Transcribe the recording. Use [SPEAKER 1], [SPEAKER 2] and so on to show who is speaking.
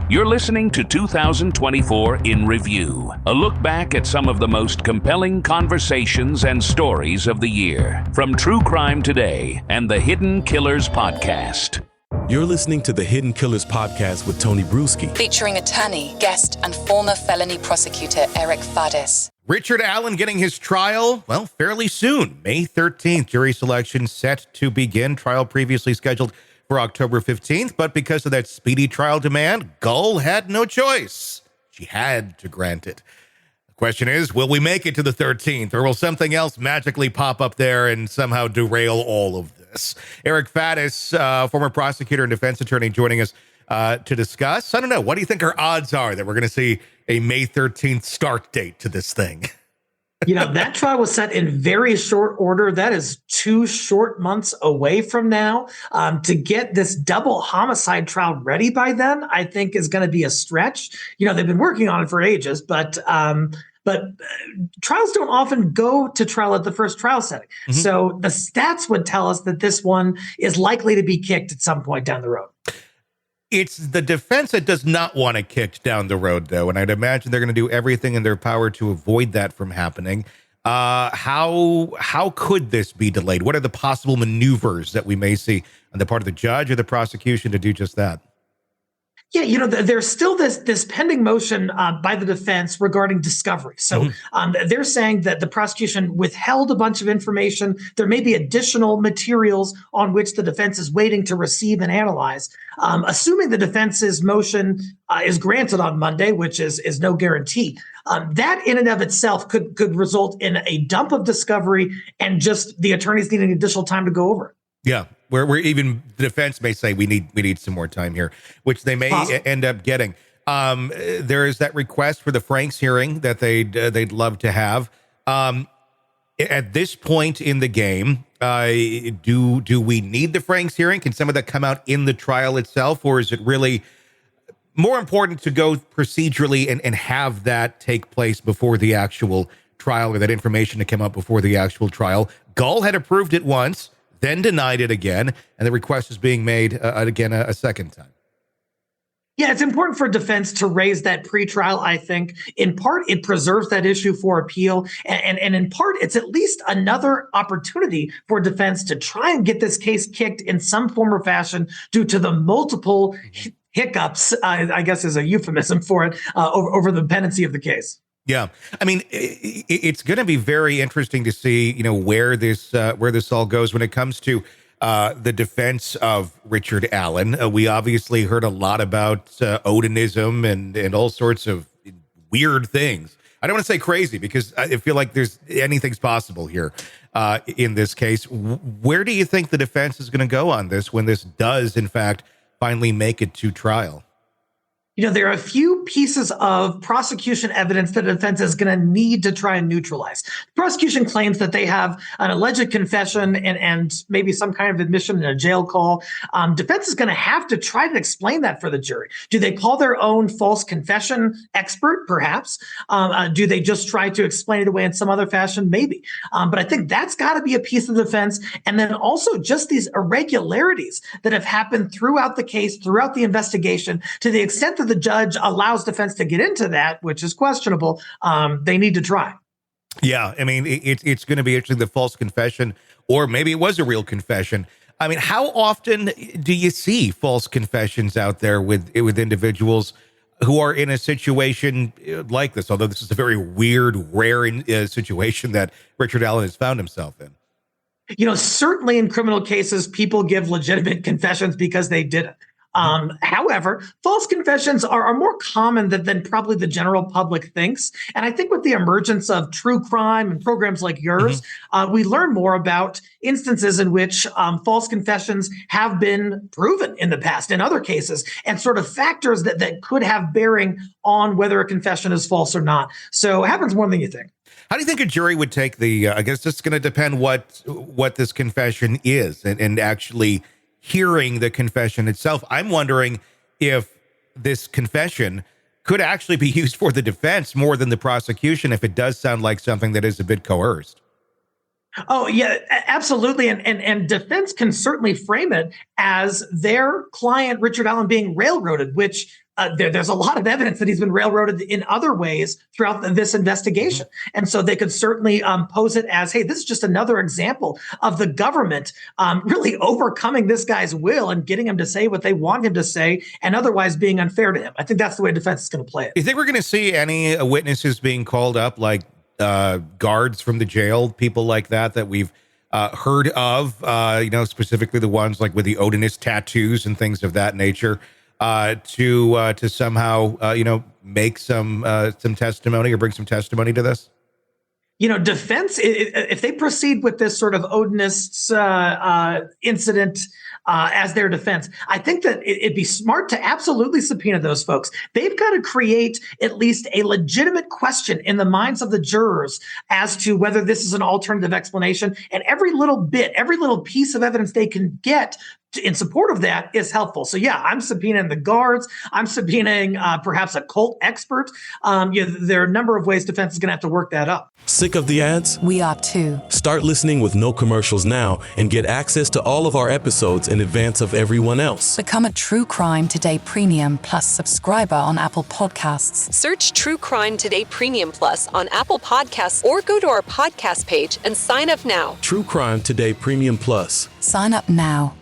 [SPEAKER 1] You're listening to 2024 in Review, a look back at some of the most compelling conversations and stories of the year, from True Crime Today and the Hidden Killers Podcast.
[SPEAKER 2] You're listening to the Hidden Killers Podcast with Tony Brueski,
[SPEAKER 3] featuring attorney, guest, and former felony prosecutor Eric Faddis.
[SPEAKER 4] Richard Allen getting his trial, well, fairly soon. May 13th, jury selection set to begin. Trial previously scheduled for October 15th, but because of that speedy trial demand, Gull had no choice. She had to grant it. The question is, will we make it to the 13th, or will something else magically pop up there and somehow derail all of this? Eric Faddis, former prosecutor and defense attorney, joining us to discuss. I don't know, what do you think our odds are that we're going to see a May 13th start date to this thing?
[SPEAKER 5] You know, that trial was set in very short order. That is 2 short months away from now. To get this double homicide trial ready by then, I think is going to be a stretch. You know, they've been working on it for ages, but trials don't often go to trial at the first trial setting. Mm-hmm. So the stats would tell us that this one is likely to be kicked at some point down the road.
[SPEAKER 4] It's the defense that does not want it kicked down the road, though, and I'd imagine they're going to do everything in their power to avoid that from happening. How could this be delayed? What are the possible maneuvers that we may see on the part of the judge or the prosecution to do just that?
[SPEAKER 5] Yeah, you know, there's still this pending motion by the defense regarding discovery. So they're saying that the prosecution withheld a bunch of information. There may be additional materials on which the defense is waiting to receive and analyze. Assuming the defense's motion is granted on Monday, which is no guarantee, that in and of itself could result in a dump of discovery and just the attorneys needing additional time to go over it.
[SPEAKER 4] Yeah, where even the defense may say we need some more time here, which they may end up getting. There is that request for the Franks hearing that they'd love to have. At this point in the game, do we need the Franks hearing? Can some of that come out in the trial itself, or is it really more important to go procedurally and have that take place before the actual trial, or that information to come out before the actual trial? Gull had approved it once, then denied it again, and the request is being made again a second time.
[SPEAKER 5] Yeah, it's important for defense to raise that pretrial, I think. In part, it preserves that issue for appeal. And in part, it's at least another opportunity for defense to try and get this case kicked in some form or fashion due to the multiple hiccups, I guess is a euphemism for it, over the pendency of the case.
[SPEAKER 4] Yeah, I mean, it's going to be very interesting to see, you know, where this all goes when it comes to the defense of Richard Allen. We obviously heard a lot about Odinism and all sorts of weird things. I don't want to say crazy because I feel like anything's possible here in this case. Where do you think the defense is going to go on this when this does, in fact, finally make it to trial?
[SPEAKER 5] You know, there are a few pieces of prosecution evidence that the defense is going to need to try and neutralize. The prosecution claims that they have an alleged confession and maybe some kind of admission in a jail call. Defense is going to have to try to explain that for the jury. Do they call their own false confession expert? Perhaps. Do they just try to explain it away in some other fashion? Maybe. But I think that's got to be a piece of the defense. And then also just these irregularities that have happened throughout the case, throughout the investigation, to the extent that the judge allows defense to get into that, which is questionable, they need to try.
[SPEAKER 4] Yeah, I mean, it's going to be interesting, the false confession, or maybe it was a real confession. I mean, how often do you see false confessions out there with individuals who are in a situation like this? Although this is a very weird, rare situation that Richard Allen has found himself in.
[SPEAKER 5] You know, certainly in criminal cases, people give legitimate confessions because they did it. However, false confessions are more common than probably the general public thinks. And I think with the emergence of true crime and programs like yours, we learn more about instances in which false confessions have been proven in the past in other cases, and sort of factors that could have bearing on whether a confession is false or not. So it happens more than you think.
[SPEAKER 4] How do you think a jury would take I guess it's going to depend what this confession is and actually hearing the confession itself. I'm wondering if this confession could actually be used for the defense more than the prosecution, if it does sound like something that is a bit coerced.
[SPEAKER 5] Oh, yeah, absolutely. And defense can certainly frame it as their client, Richard Allen, being railroaded, which there's a lot of evidence that he's been railroaded in other ways throughout this investigation. And so they could certainly pose it as, hey, this is just another example of the government really overcoming this guy's will and getting him to say what they want him to say and otherwise being unfair to him. I think that's the way defense is going to play it.
[SPEAKER 4] You think we're going to see any witnesses being called up, like guards from the jail, people like that we've heard of, specifically the ones like with the Odinist tattoos and things of that nature, to somehow, make some testimony or bring some testimony to this?
[SPEAKER 5] Defense, if they proceed with this sort of Odinist's incident as their defense, I think that it'd be smart to absolutely subpoena those folks. They've got to create at least a legitimate question in the minds of the jurors as to whether this is an alternative explanation. And every little piece of evidence they can get in support of that is helpful. So yeah, I'm subpoenaing the guards. I'm subpoenaing perhaps a cult expert. There are a number of ways defense is going to have to work that up.
[SPEAKER 2] Sick of the ads?
[SPEAKER 3] We are too.
[SPEAKER 2] Start listening with no commercials now and get access to all of our episodes in advance of everyone else.
[SPEAKER 3] Become a True Crime Today Premium Plus subscriber on Apple Podcasts.
[SPEAKER 6] Search True Crime Today Premium Plus on Apple Podcasts or go to our podcast page and sign up now.
[SPEAKER 2] True Crime Today Premium Plus.
[SPEAKER 3] Sign up now.